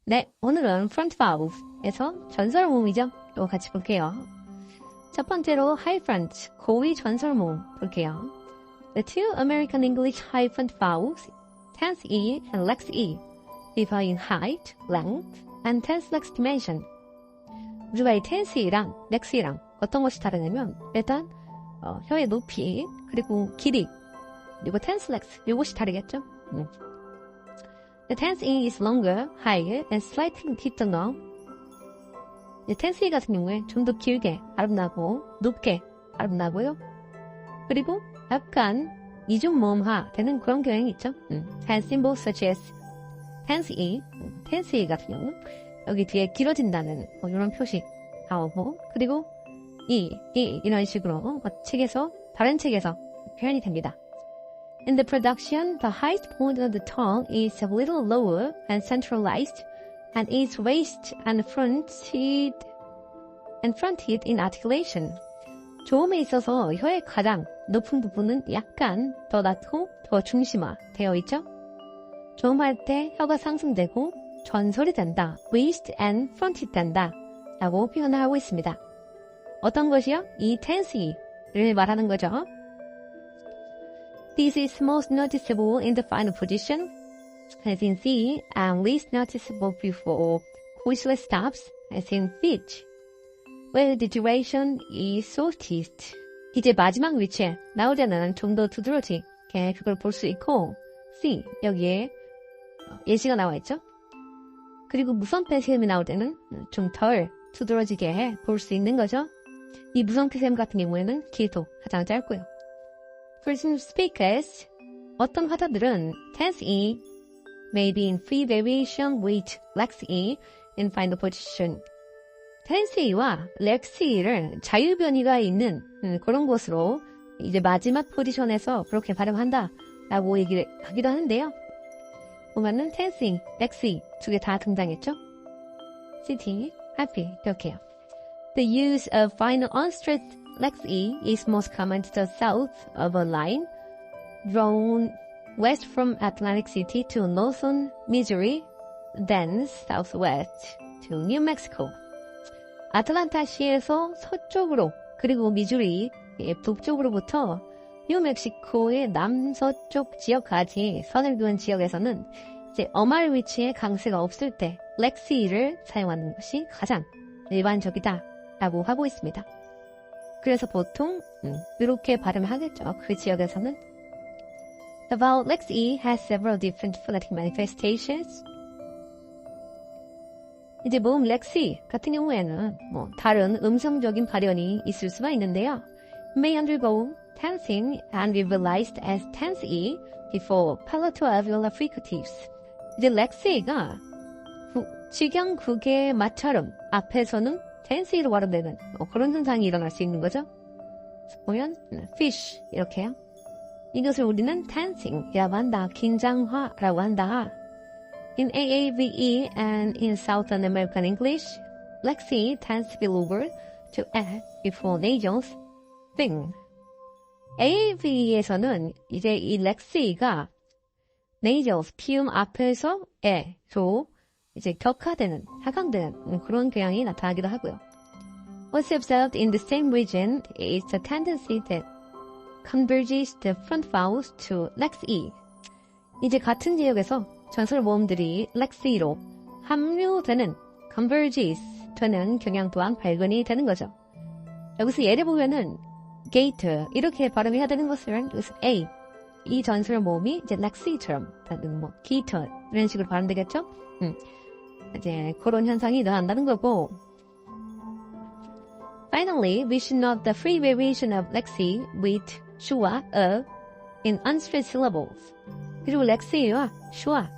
네, 오늘은 front vowel에서 전설 모음이죠. 또 같이 볼게요. 첫 번째로 high front, 고위 전설 모음 볼게요. The two American English high front vowels, tense E and lex E, differ in height, length, and tense lex dimension. 우리가 이 tense E랑 lex E랑 어떤 것이 다르냐면 일단 혀의 높이, 그리고 길이, 그리고 tense lex 이것이 다르겠죠? The tense E is longer, higher, and slightly deeper now. tense E 같은 경우에 좀 더 길게 발음나고 높게 발음나고요. 그리고 약간 이중 모음화 되는 그런 경향이 있죠. Has symbols such as tense E 같은 경우 여기 뒤에 길어진다는 이런 표시 나오고, 그리고 이런 식으로 책에서 다른 책에서 표현이 됩니다. In the production, the highest point of the tongue is a little lower and centralized, and is raised and fronted in articulation. 조음에 있어서 혀의 가장 높은 부분은 약간 더 낮고 더 중심화되어 있죠. 조음할 때 혀가 상승되고 전설이 된다, raised and fronted 된다 라고 표현을 하고 있습니다. 어떤 것이요? 이 tense를 말하는 거죠. This is most noticeable in the final position, as in C, and least noticeable before voiceless stops, as in speech, where the duration is shortest. 이제 마지막 위치에 나올 때는 좀 더 두드러지게 그걸 볼 수 있고, C, 여기에 예시가 나와 있죠? 그리고 무성패 시음이 나올 때는 좀 덜 두드러지게 볼 수 있는 거죠. 이 무성패 시음 같은 경우에는 길도 가장 짧고요. For some speakers, 어떤 화자들은 tense E may be in free variation with lex E in final position. tense E와 lex E를 자유 변이가 있는 그런 것으로 이제 마지막 포지션에서 그렇게 발음한다 라고 얘기를 하기도 하는데요. 보면은 tense E, lex E 두 개 다 등장했죠. sitting, happy 이렇게요. The use of final unstressed lex E is most common to the south of a line drawn west from Atlantic City to northern Missouri, then southwest to New Mexico. 아틀란타시에서 서쪽으로, 그리고 미주리 북쪽으로부터 뉴멕시코의 남서쪽 지역까지 선을 그은 지역에서는 이제 어말 위치에 강세가 없을 때 lex E를 사용하는 것이 가장 일반적이다 라고 하고 있습니다. 그래서 보통 이렇게 발음을 하겠죠. 그 지역에서는 The vowel lex E has several different phonetic manifestations. 이제 모음 lex E 같은 경우에는 다른 음성적인 발현이 있을 수가 있는데요. May undergo tensing and be realized as tense E before palato-alveolar fricatives. 이제 lex E가 직영국의 마처럼 앞에서는 tense E로 발음되는 그런 현상이 일어날 수 있는 거죠. 보면 fish 이렇게요. 이것을 우리는 tensing이라고 한다, 긴장화라고 한다. In AAVE and in Southern American English, lex E tends to be lower to A before nasals thing. AAVE에서는 이제 이 lex E가 nasals 피음 앞에서 에로 이제 격화되는, 하강되는 그런 경향이 나타나기도 하고요. What's observed in the same region is the tendency that converges the front vowels to lex E. 이제 같은 지역에서 전설 모음들이 lex E로 합류되는, converges 되는 경향 또한 발견이 되는 거죠. 여기서 예를 보면은 gate 이렇게 발음해야 되는 것을 여기서 A, 이 전설 모음이 이제 lex E처럼 gate 이런 식으로 발음되겠죠? 이제 그런 현상이 일어난다는 거고. Finally, we should note the free variation of lex E with 슈와 in unstressed syllables. 그리고 lex E와 슈와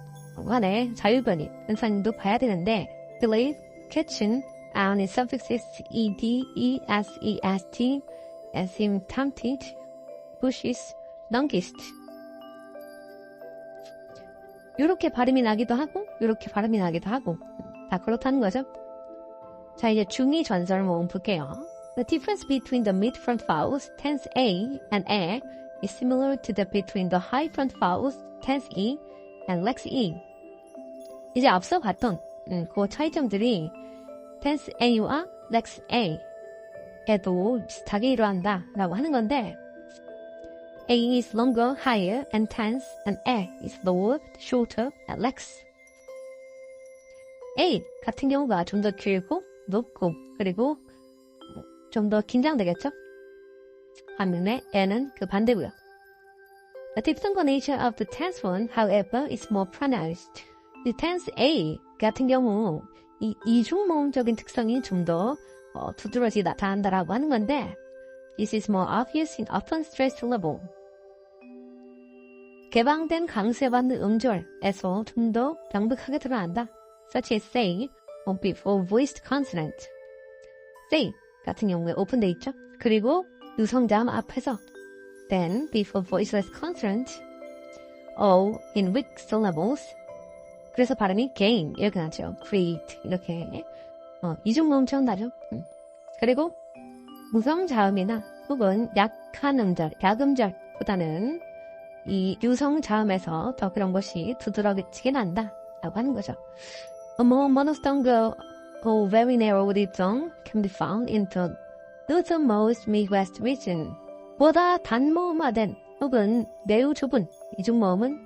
간의 자유변이 현상도 봐야 되는데, delayed, catching, and its suffixes ed, es, est, asymptotic, pushes, longest. 이렇게 발음이 나기도 하고, 이렇게 발음이 나기도 하고, 다 그렇다는 거죠. 자, 이제 중위 전설 모음 볼게요. The difference between the mid front vowels, tense A and E, is similar to the between the high front vowels, tense E and lex E. 이제 앞서 봤던 그 차이점들이 tense A와 lex A에도 비슷하게 이루어진다 라고 하는 건데 A is longer, higher, and tense, and A is lower, shorter, and lex. A 같은 경우가 좀 더 길고 높고 그리고 좀 더 긴장되겠죠? 반면에 N은 그 반대고요. The diphthong nature of the tense one, however, is more pronounced. The tense A 같은 경우 이 이중모음적인 특성이 좀 더 두드러지 나타난다라고 하는 건데 This is more obvious in open stressed syllable. 개방된 강세받는 음절에서 좀 더 명백하게 드러난다. Such as say before voiced consonant. say 같은 경우에 오픈돼 있죠. 그리고 유성자음 앞에서 then before voiceless consonant O in weak syllables. 그래서 발음이 gain 이렇게 나죠. create 이렇게 이중모음처럼 나죠. 그리고 무성자음이나 혹은 약한 음절, 약음절보다는 이 유성자음에서 더 그런 것이 두드러지게 난다 라고 하는 거죠. A more monophthong or very narrow diphthong can be found in the northernmost Midwest region. 보다 단모음화된 혹은 매우 좁은 이중모음은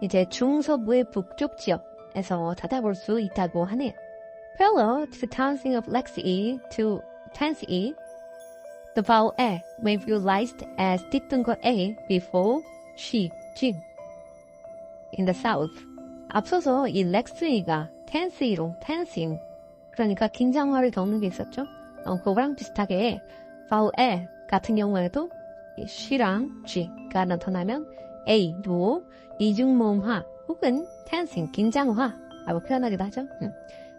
이제 중서부의 북쪽 지역에서 찾아볼 수 있다고 하네요. Parallel to the townsing of lex E to tense E, the vowel A may be realized as diphthong A before she, jing. In the south. 앞서서 이 lex E가 tense E로 tensing, 그러니까 긴장화를 겪는 게 있었죠. 그거랑 비슷하게 vowel A 같은 경우에도 she랑 g가 나타나면 A도 이중모음화 혹은 tensing, 긴장화라고 표현하기도 하죠.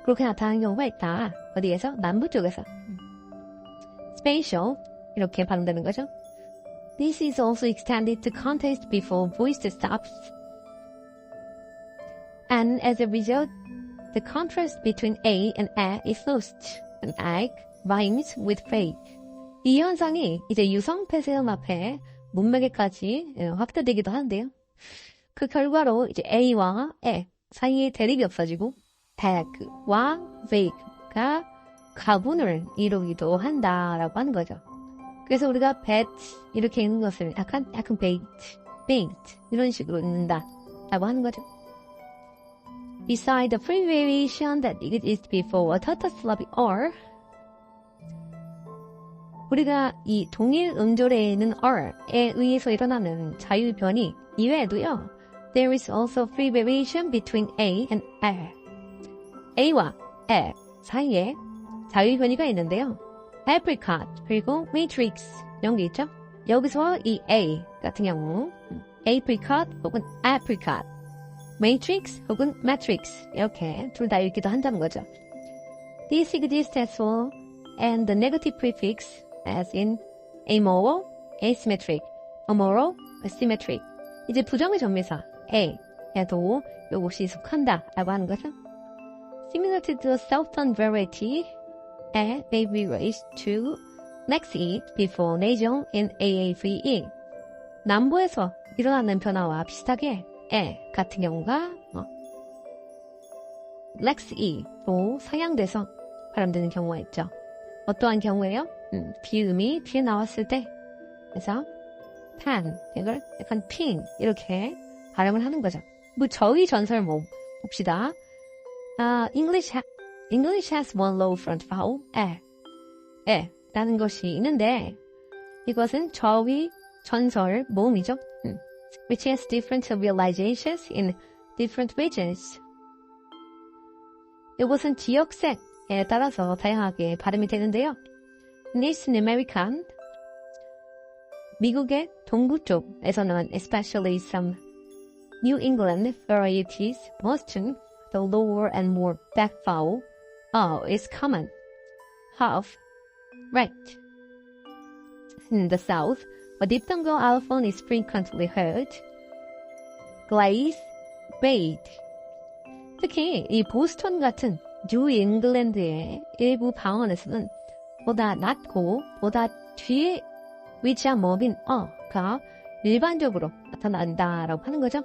그렇게 나타나는 경우가 있다. 어디에서? 남부 쪽에서. spatial 이렇게 발음되는 거죠. This is also extended to context before voice stops. And as a result, the contrast between A and A is lost. And A rhymes with fade. 이 현상이 이제 유성 폐쇄음 앞에 문맥에까지 확대되기도 하는데요. 그 결과로 이제 A와 E 사이에 대립이 없어지고 bag와 vague가 가분을 이루기도 한다라고 하는 거죠. 그래서 우리가 bet 이렇게 읽는 것을 약간 bait, 이런 식으로 읽는다라고 하는 거죠. Beside the free variation that exists before a tautological R, 우리가 이 동일 음절에 있는 R에 의해서 일어나는 자유변이 이외에도요. There is also free variation between A and A. A와 A 사이에 자유변이가 있는데요. apricot 그리고 matrix 이런 게 있죠. 여기서 이 A 같은 경우 apricot 혹은 apricot, matrix 혹은 matrix 이렇게 둘 다 읽기도 한다는 거죠. This exists as well and the negative prefix as in amoral, asymmetric, amoral, asymmetric. 이제 부정의 전미사 A에도 이것이 속한다라고 하는 거죠. Similar to the southern variety, A may be raised to lex E before nasal in AAVE. 남부에서 일어나는 변화와 비슷하게 A 같은 경우가 lex E로 상향돼서 발음되는 경우가 있죠. 어떠한 경우에요? 비음이 뒤에 나왔을 때, 그래서 pan 이걸 약간 ping 이렇게 발음을 하는 거죠. 뭐 저의 전설모 봅시다. English has one low front vowel, 라는 것이 있는데 이것은 저의 전설 모음이죠. Which has different realizations in different regions. 이것은 지역색에 따라서 다양하게 발음이 되는데요. In Eastern American, 미국의 동부 쪽에서는 especially some New England varieties, Boston, the lower and more back vowel is common. Half, right. In the South, a diphthongal allophone is frequently heard. Glaze, bathe. 특히 이 보스턴 같은 뉴 잉글랜드의 일부 방언에서는 보다 낮고 보다 뒤에 위치한 모음인 어가 일반적으로 나타난다라고 하는 거죠.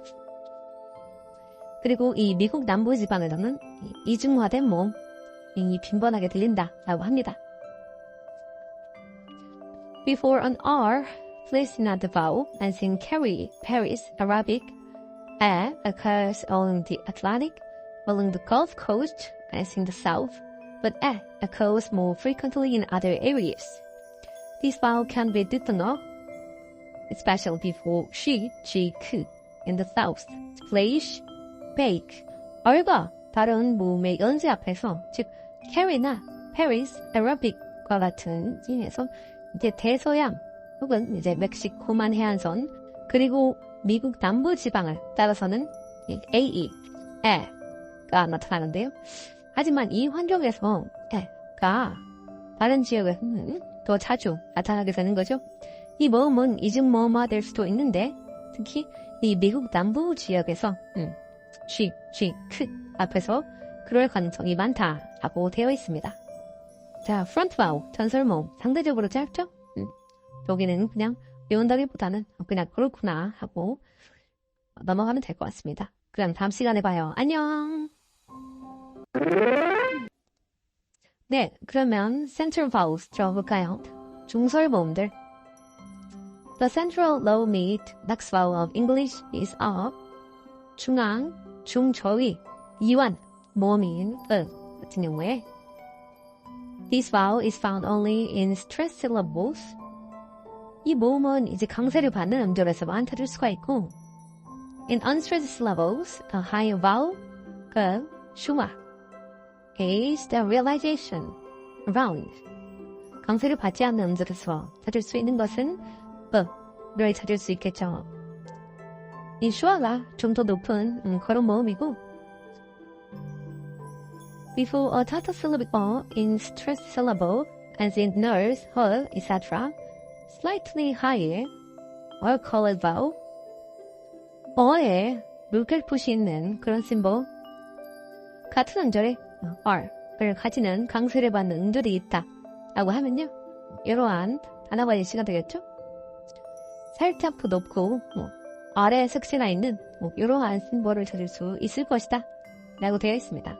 그리고 이 미국 남부지방에서는 이중화된 모음이 빈번하게 들린다라고 합니다. Before an R, placed not the vowel, as in carry, Paris, Arabic, A occurs along the Atlantic, along the Gulf Coast, as in the South, but A occurs more frequently in other areas. This vowel can be diphthong, especially before she, 그, in the South, splash, bake. R과 다른 모음의 연세 앞에서, 즉, carry나 Paris, Arabic과 같은 지에서 이제 대서양 혹은 이제 멕시코만 해안선 그리고 미국 남부 지방을 따라서는 AE, 에가 나타나는데요. 하지만 이 환경에서 에가 다른 지역에서는 더 자주 나타나게 되는 거죠. 이 모음은 이중 모음화될 수도 있는데 특히 이 미국 남부 지역에서 크 앞에서 그럴 가능성이 많다라고 되어 있습니다. 자, front vowel, 전설 모음 상대적으로 짧죠? 여기는 그냥 외운다기보다는 그냥 그렇구나 하고 넘어가면 될 것 같습니다. 그럼 다음 시간에 봐요. 안녕! 네, 그러면 central vowels 들어볼까요? 중설 모음들. The central low mid next vowel of English is a. 중앙, 중저위, 이완, 모음인 같은 경우에 This vowel is found only in stressed syllables. 이 모음은 이제 강세를 받는 음절에서만 찾을 수가 있고 In unstressed syllables, a higher vowel, 슈마, is the realization, round. 강세를 받지 않는 음절에서 찾을 수 있는 것은 를 찾을 수 있겠죠. 이 슈아가 좀 더 높은 그런 모음이고 Before a tautological vowel in stressed syllable, as in nurse, her, etc., slightly higher, or colored vowel, 어에 물결풋이 있는 그런 심볼, 같은 음절에 R을 가지는 강세를 받는 음절이 있다 라고 하면요, 이러한 단어가 예시가 되겠죠? 살짝 더 높고 R에 색채가 있는 이러한 심볼을 찾을 수 있을 것이다 라고 되어 있습니다.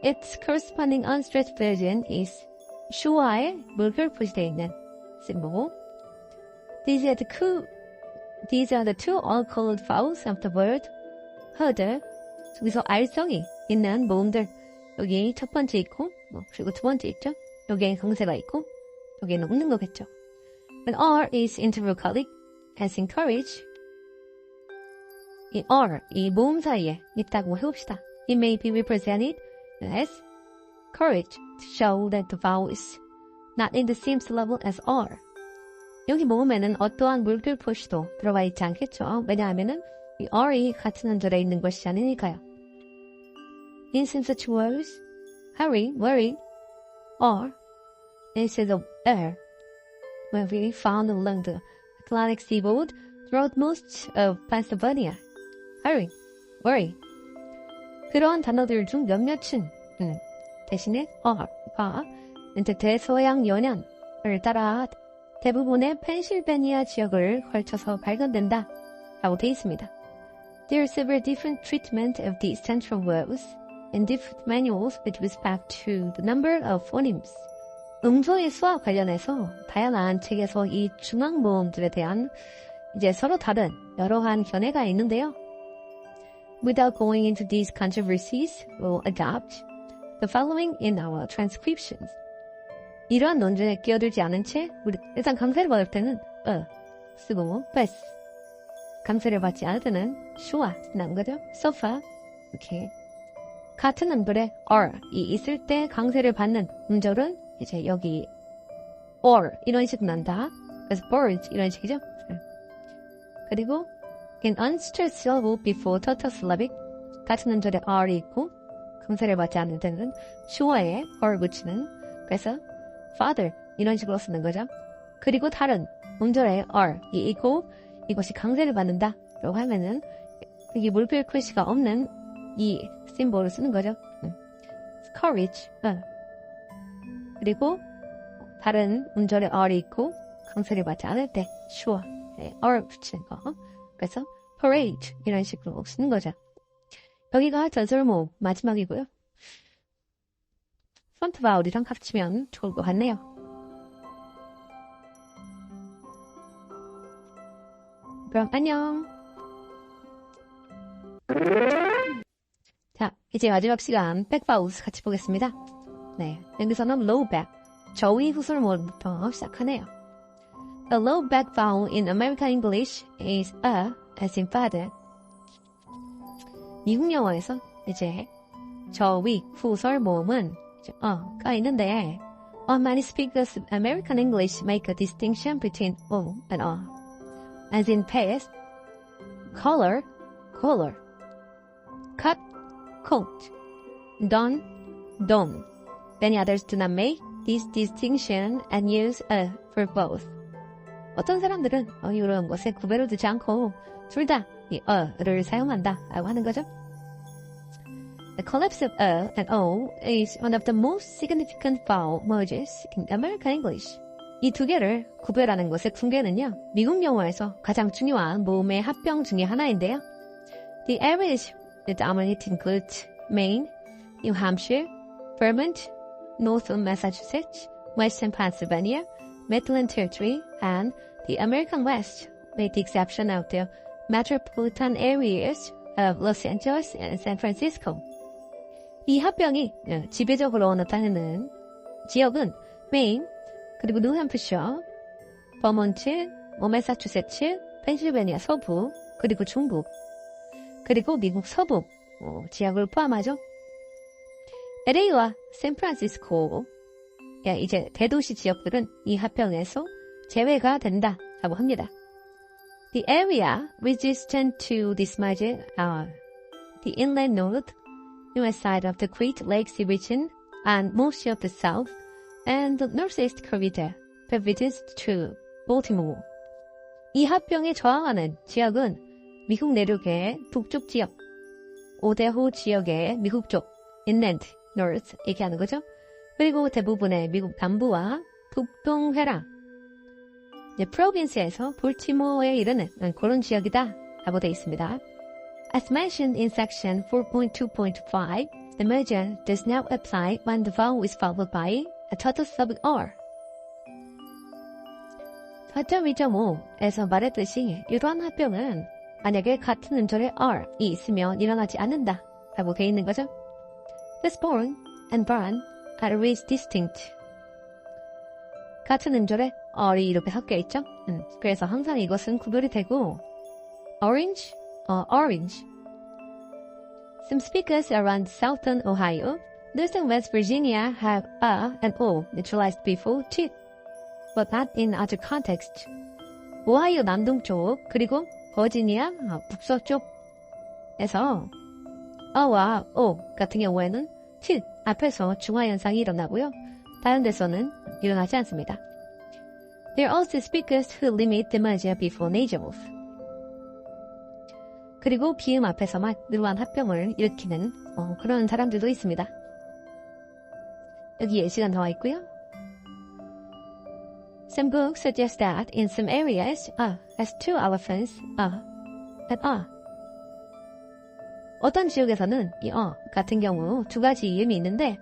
Its corresponding unstressed version is 슈와에 물결풋이 되어 있는 symbol. These are the two all-colored vowels of the word herder. 여기서 R성이 있는 모음들. 여기 첫 번째 있고, 그리고 두 번째 있죠? 여기에 강세가 있고, 여기에는 없는 거겠죠. But R is intervocalic, as in courage. 이 R, 이 모음 사이에 있다고 해봅시다. It may be represented as courage to show that the vowel is not in the same syllable as R. 여기 모음에는 어떠한 물결풋이도 들어가 있지 않겠죠. 왜냐하면은 이 R이 같은 음절에 있는 것이 아니니까요. In some such words, hurry, worry, R instead of R, will be found along the Atlantic seaboard throughout most of Pennsylvania. Hurry, worry. 그러한 단어들 중 몇몇은 대신에 R가 대서양 연안을 따라 대부분의 펜실베니아 지역을 걸쳐서 발견된다 라고 되어 있습니다. There are several different treatment of these central words and different manuals with respect to the number of phonemes. 음소의 수와 관련해서 다양한 책에서 이 중앙 모음들에 대한 이제 서로 다른 여러한 견해가 있는데요. Without going into these controversies, we'll adopt the following in our transcriptions. 이러한 논쟁에 끼어들지 않은 채 우리 일단 강세를 받을 때는 쓰고 pass. 강세를 받지 않을 때는 슈와 쓰는 거죠. sofa 이렇게 같은 음절에 R이 있을 때 강세를 받는 음절은 이제 여기 or 이런 식으로 난다. 그래서 birds 이런 식이죠. 그리고 in unstressed syllable before tautosyllabic 같은 음절에 R이 있고 강세를 받지 않을 때는 슈와에 or 붙이는 그래서 father 이런 식으로 쓰는 거죠. 그리고 다른 음절에 R이 있고 이것이 강세를 받는다 라고 하면은 여기 물결 표시가 없는 이 심볼을 쓰는 거죠. courage 그리고 다른 음절에 R이 있고 강세를 받지 않을 때 sure R 붙이는 거 그래서 parade 이런 식으로 쓰는 거죠. 여기가 전설모 마지막이고요. 프론트 바울이랑 합치면 좋을 것 같네요. 그럼 안녕. 자, 이제 마지막 시간 백바우스 같이 보겠습니다. 네, 여기서는 low back, 저위 후설모부터 시작하네요. A low back vowel in American English is a, as in father. 미국 영어에서 이제 저위 후설 모음은 가 있는데 many speakers of American English make a distinction between o and as in paste, color, color, cut, coat, done, done. Many others do not make this distinction and use a for both. 어떤 사람들은 이런 것에 구별을 두지 않고 둘 다 이 를 사용한다 라고 하는 거죠. The collapse of and o is one of the most significant vowel mergers in American English. 이 두 개를 구별하는 것의 붕괴는요, 미국 영어에서 가장 중요한 모음의 합병 중의 하나인데요. The areas that dominate include Maine, New Hampshire, Vermont, Northern Massachusetts, Western Pennsylvania, Midland Territory, and the American West, with the exception of the metropolitan areas of Los Angeles and San Francisco. 이 합병이 지배적으로 나타내는 지역은 메인, 그리고 뉴햄프셔, 버몬트, 매사추세츠, 펜실베니아 서부, 그리고 중부, 그리고 미국 서부 지역을 포함하죠. LA와 샌프란시스코, 이제 대도시 지역들은 이 합병에서 제외가 된다라고 합니다. The area resistant to this merger are the inland north, US side of the Great Lakes region, and most of the south, and the northeast corridor, province to Baltimore. 이 합병에 저항하는 지역은 미국 내륙의 북쪽 지역, 오데호 지역의 미국 쪽, inland, north 얘기하는 거죠. 그리고 대부분의 미국 남부와 북동회랑, 프로빈스에서 볼티모어에 이르는 그런 지역이다 라고 되어 있습니다. As mentioned in section 4.2.5, the merger does not apply when the vowel is followed by a total suffix R. 4.2.5에서 말했듯이 이러한 합병은 만약에 같은 음절에 R이 있으면 일어나지 않는다 라고 되어 있는 거죠. This born and burn are always distinct. 같은 음절에 R이 이렇게 섞여 있죠. 그래서 항상 이것은 구별이 되고 orange, orange. Some speakers around southern Ohio, northern West Virginia have a and o neutralized before t, but not in other contexts. 오하이오 남동쪽 그리고 버지니아 북서쪽에서 어와 오 같은 경우에는 t 앞에서 중화 현상이 일어나고요. 다른 데서는 일어나지 않습니다. There are also speakers who limit the merger before nasals. 그리고 비음 앞에서만 이러한 합병을 일으키는 그런 사람들도 있습니다. 여기 예시가 나와 있고요. Some books suggest that in some areas has two elephants and 어떤 지역에서는 이 같은 경우 두 가지 이음이 있는데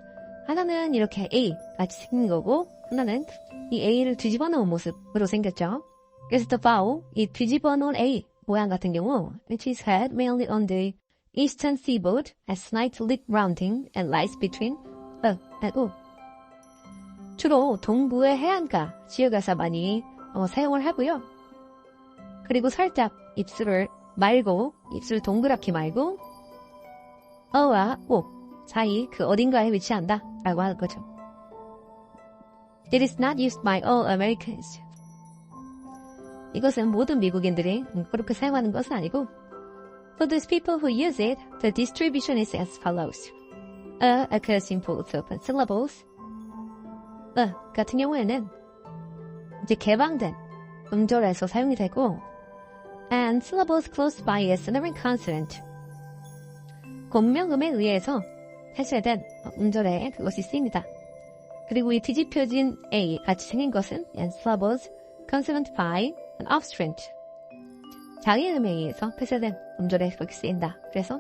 하나는 이렇게 A 같이 생긴 거고 하나는 이 A를 뒤집어 놓은 모습으로 생겼죠. 그래서 the vowel, 이 뒤집어 놓은 A 모양 같은 경우 which is heard mainly on the eastern seaboard as slight lip rounding and lies between and O. 주로 동부의 해안가 지역에서 많이 사용을 하고요. 그리고 살짝 입술을 말고 입술 동그랗게 말고 어와 오 사이 그 어딘가에 위치한다 라고 하는 거죠. It is not used by all Americans. 이것은 모든 미국인들이 그렇게 사용하는 것은 아니고 For those people who use it, the distribution is as follows. occurs in both open syllables. 같은 경우에는 이제 개방된 음절에서 사용이 되고 and syllables closed by a sonorant consonant. 곤명음에 의해서 해제된 음절에 그것이 쓰입니다. 그리고 이 뒤집혀진 A 같이 생긴 것은 and syllables consonant by an obstruent. 장애음에 의해서 폐쇄된 음절에 그렇게 쓰인다. 그래서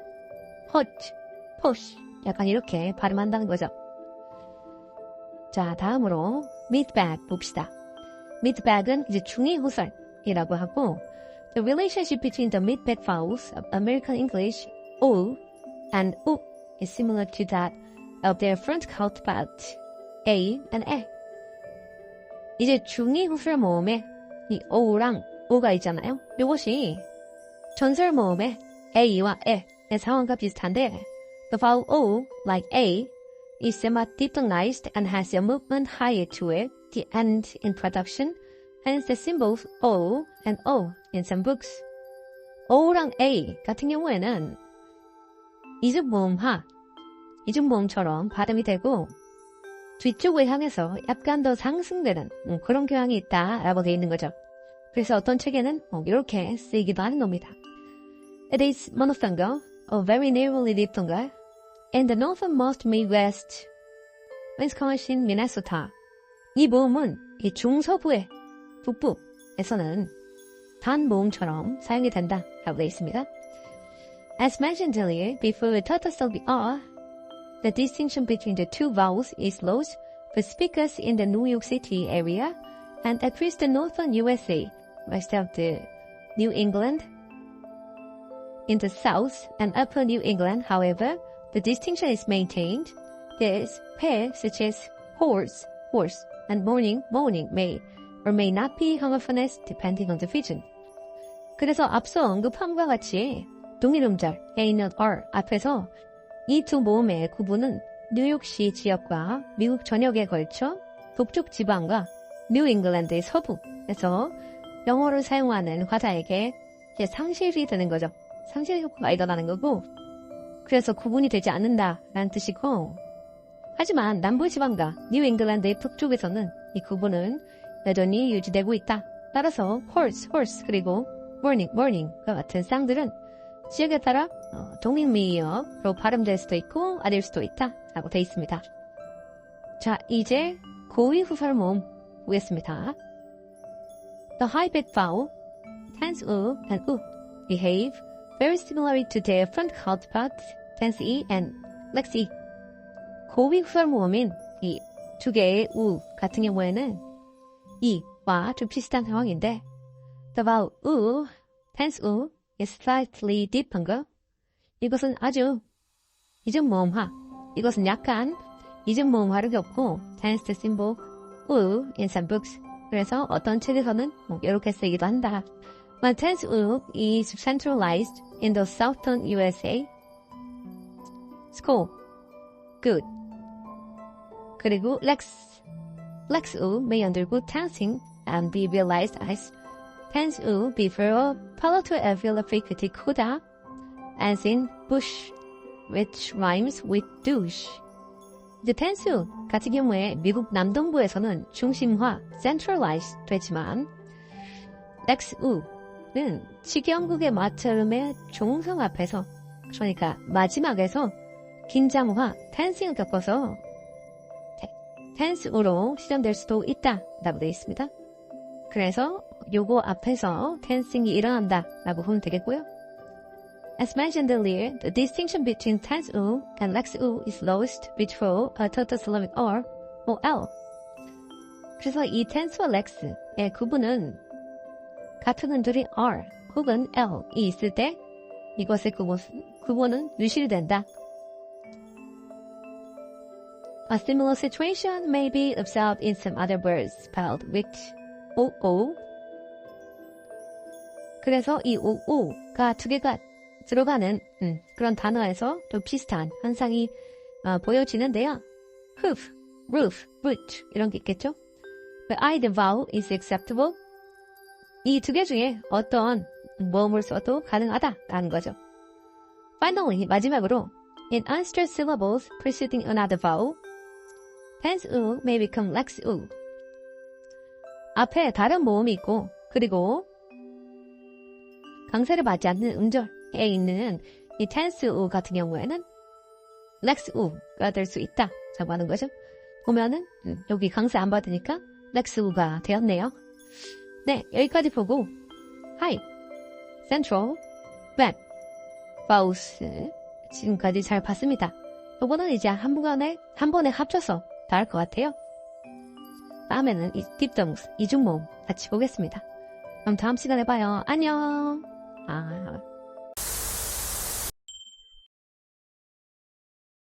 push, push. 약간 이렇게 발음한다는 거죠. 자, 다음으로 meat bag 봅시다. meat bag은 이제 중위 호설이라고 하고 the relationship between the meat bag vowels of American English O and U is similar to that of their front counterpart A and E. 이제 중위 호설 모음에 이 O랑 O가 있잖아요. 이것이 전설 모음의 A와 E의 상황과 비슷한데 the vowel O, like A, is semi-diphthongized and has a movement higher to it, the end in production, hence the symbols O and O in some books. O랑 A 같은 경우에는 이중모음하, 이중모음처럼 발음이 되고 뒤쪽을 향해서 약간 더 상승되는 그런 경향이 있다라고 되어 있는 거죠. 그래서 어떤 책에는 이렇게 쓰이기도 하는 겁니다. It is monophthongal, or very narrowly diphthongal, in the northernmost Midwest, Wisconsin, Minnesota. 이 모음은 이 중서부의 북부에서는 단모음처럼 사용이 된다라고 되어 있습니다. As mentioned earlier, before the total syllable R, the distinction between the two vowels is lost for speakers in the New York City area and across the northern USA, west of the New England. In the South and Upper New England, however, the distinction is maintained. There is pair such as horse, horse, and morning, morning may or may not be homophonous depending on the region. 그래서 앞서 언급함과 같이 동일 음절 A는 R 앞에서 이 두 모음의 구분은 뉴욕시 지역과 미국 전역에 걸쳐 북쪽 지방과 뉴 잉글랜드의 서부에서 영어를 사용하는 화자에게 이제 상실이 되는 거죠. 상실 효과가 일어나는 거고 그래서 구분이 되지 않는다라는 뜻이고 하지만 남부지방과 뉴 잉글랜드의 북쪽에서는 이 구분은 여전히 유지되고 있다. 따라서 horse, horse 그리고 morning, morning과 같은 쌍들은 지역에 따라 동일미어로 발음될 수도 있고 아닐 수도 있다라고 되어 있습니다. 자, 이제 고위 후설 모음 보겠습니다. The high-back vowel, tense U and U, behave very similarly to their front counterparts, tense E and lex E. 고위 후설 모음인 이 두 개의 U 같은 경우에는 E와 좀 비슷한 상황인데 the vowel U, tense U, is slightly diphthongal. 이것은 아주 이중모음화. 이것은 약간 이중모음화를 겪고 tense the symbol U in some books. 그래서 어떤 책에서는 이렇게 쓰기도 한다. But tense U is centralized in the southern USA. School, good. 그리고 Lex U may undergo tensing and be realized as tense U before palatal alveolar frequency coda, as in bush, which rhymes with douche. 이제 tense U 같은 경우에 미국 남동부에서는 중심화, centralized 되지만 Lex U는 직영국의 마찰음의 종성 앞에서 그러니까 마지막에서 긴장화, tensing을 겪어서 tense으로 시전될 수도 있다라고 되어 있습니다. 그래서 요거 앞에서 tensing이 일어난다라고 보면 되겠고요. As mentioned earlier, the distinction between tense U and lex U is lost before a tautosylamic R or L. 그래서 이 tense와 lex의 구분은 같은 음절이 R 혹은 L이 있을 때 이것의 구분은 유실이 된다. A similar situation may be observed in some other words spelled with OO. 그래서 이 OO가 두 개가 들어가는 그런 단어에서 좀 비슷한 현상이 보여지는데요. hoof, roof, root 이런 게 있겠죠? But either vowel is acceptable. 이 두 개 중에 어떤 모음을 써도 가능하다라는 거죠. Finally, 마지막으로 in unstressed syllables preceding another vowel, tense U may become lex U. 앞에 다른 모음이 있고 그리고 강세를 받지 않는 음절에 있는 이 tense U 같은 경우에는 lex U가 될 수 있다라고 하는 거죠. 보면은 여기 강세 안 받으니까 lex U가 되었네요. 네, 여기까지 보고 high, central, back, vowels 지금까지 잘 봤습니다. 요거는 이제 한 번에 합쳐서 다 할 것 같아요. 다음에는 이 딥덩스, 이중모음 같이 보겠습니다. 그럼 다음 시간에 봐요. 안녕.